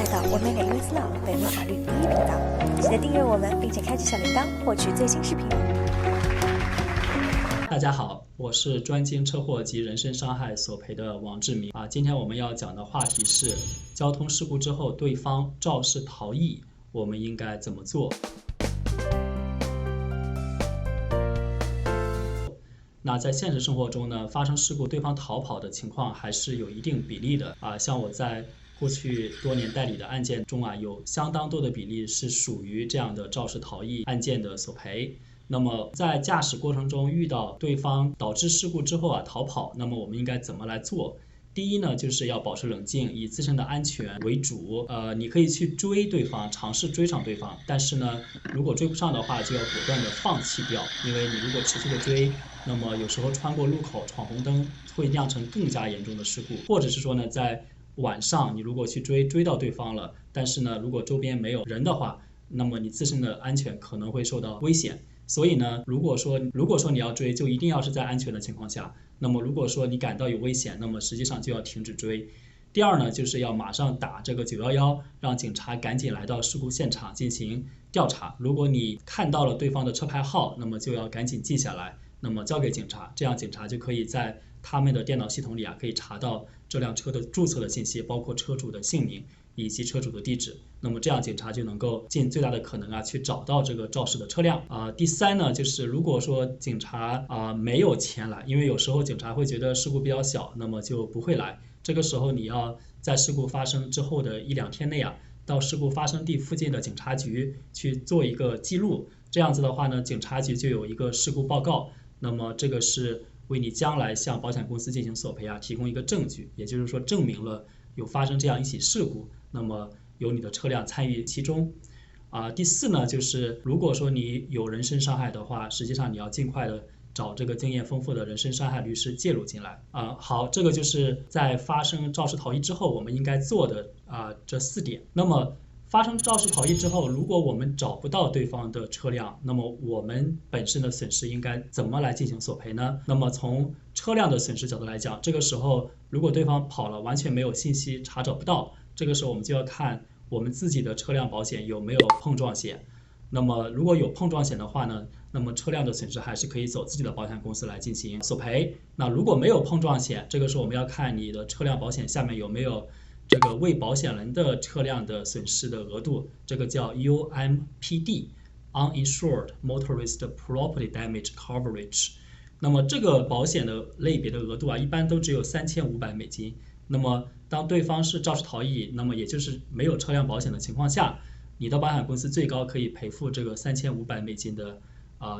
到我美美 US Law 北美法律第一频道，记得订阅我们，并且开启小铃铛，获取最新视频。大家好，我是专精车祸及人身伤害索赔的王志明今天我们要讲的话题是交通事故之后对方肇事逃逸，我们应该怎么做？那在现实生活中呢，发生事故对方逃跑的情况还是有一定比例的像我在过去多年代理的案件中有相当多的比例是属于这样的肇事逃逸案件的索赔。那么在驾驶过程中遇到对方导致事故之后逃跑，那么我们应该怎么来做？第一呢，就是要保持冷静，以自身的安全为主。你可以去追对方，尝试追上对方，但是呢，如果追不上的话，就要果断的放弃掉，因为你如果持续的追，那么有时候穿过路口闯红灯会酿成更加严重的事故，或者是说呢，在晚上你如果去追到对方了，但是呢，如果周边没有人的话，那么你自身的安全可能会受到危险。所以呢，如果说你要追，就一定要是在安全的情况下。那么如果说你感到有危险，那么实际上就要停止追。第二呢，就是要马上打这个911，让警察赶紧来到事故现场进行调查。如果你看到了对方的车牌号，那么就要赶紧记下来，那么交给警察，这样警察就可以在他们的电脑系统里可以查到这辆车的注册的信息，包括车主的姓名以及车主的地址。那么这样警察就能够尽最大的可能去找到这个肇事的车辆第三呢，就是如果说警察没有前来，因为有时候警察会觉得事故比较小，那么就不会来。这个时候你要在事故发生之后的1-2天内到事故发生地附近的警察局去做一个记录。这样子的话呢，警察局就有一个事故报告，那么这个是为你将来向保险公司进行索赔提供一个证据，也就是说证明了有发生这样一起事故，那么有你的车辆参与其中第四呢，就是如果说你有人身伤害的话，实际上你要尽快的找这个经验丰富的人身伤害律师介入进来好，这个就是在发生肇事逃逸之后我们应该做的这4点。那么发生肇事逃逸之后，如果我们找不到对方的车辆，那么我们本身的损失应该怎么来进行索赔呢？那么从车辆的损失角度来讲，这个时候如果对方跑了，完全没有信息，查找不到，这个时候我们就要看我们自己的车辆保险有没有碰撞险。那么如果有碰撞险的话呢，那么车辆的损失还是可以走自己的保险公司来进行索赔。那如果没有碰撞险，这个时候我们要看你的车辆保险下面有没有这个为保险人的车辆的损失的额度，这个叫 UMPD Uninsured Motorist Property Damage Coverage。 那么这个保险的类别的额度一般都只有$3500。那么当对方是肇事逃逸，那么也就是没有车辆保险的情况下，你的保险公司最高可以赔付这个$3500的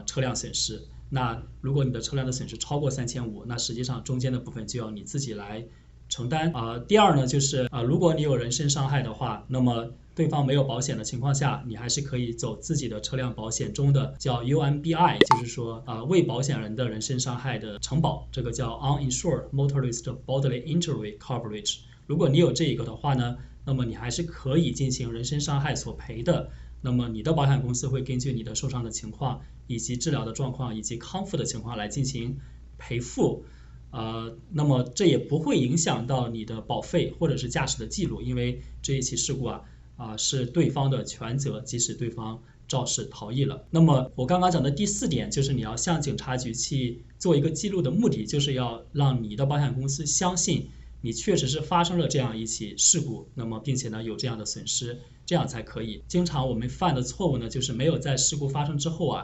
车辆损失。那如果你的车辆的损失超过3500，那实际上中间的部分就要你自己来承担第二呢，就是如果你有人身伤害的话，那么对方没有保险的情况下，你还是可以走自己的车辆保险中的叫 UMBI， 就是说为保险人的人身伤害的承保，这个叫 Uninsured Motorist Bodily Injury Coverage。 如果你有这一个的话呢，那么你还是可以进行人身伤害索赔的。那么你的保险公司会根据你的受伤的情况以及治疗的状况以及康复的情况来进行赔付那么这也不会影响到你的保费或者是驾驶的记录，因为这一起事故是对方的全责，即使对方肇事逃逸了。那么我刚刚讲的第4点，就是你要向警察局去做一个记录的目的，就是要让你的保险公司相信你确实是发生了这样一起事故，那么并且呢有这样的损失，这样才可以。经常我们犯的错误呢，就是没有在事故发生之后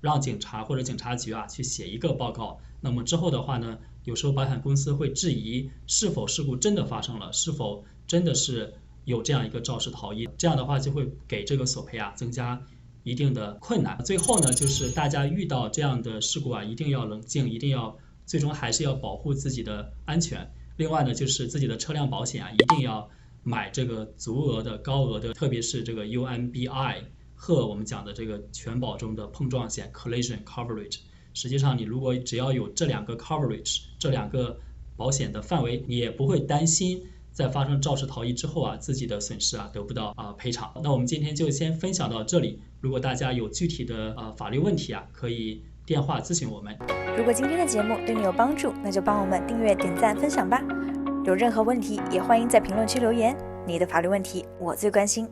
让警察或者警察局去写一个报告，那么之后的话呢，有时候保险公司会质疑是否事故真的发生了，是否真的是有这样一个肇事逃逸，这样的话就会给这个索赔增加一定的困难。最后呢，就是大家遇到这样的事故一定要冷静，一定要最终还是要保护自己的安全。另外呢，就是自己的车辆保险一定要买这个足额的高额的，特别是这个 UMBI 和我们讲的这个全保中的碰撞险 Collision Coverage。 实际上你如果只要有这2个 coverage， 这2个保险的范围，你也不会担心在发生肇事逃逸之后自己的损失得不到赔偿。那我们今天就先分享到这里，如果大家有具体的法律问题可以电话咨询我们。如果今天的节目对你有帮助，那就帮我们订阅、点赞、分享吧。有任何问题也欢迎在评论区留言。你的法律问题我最关心。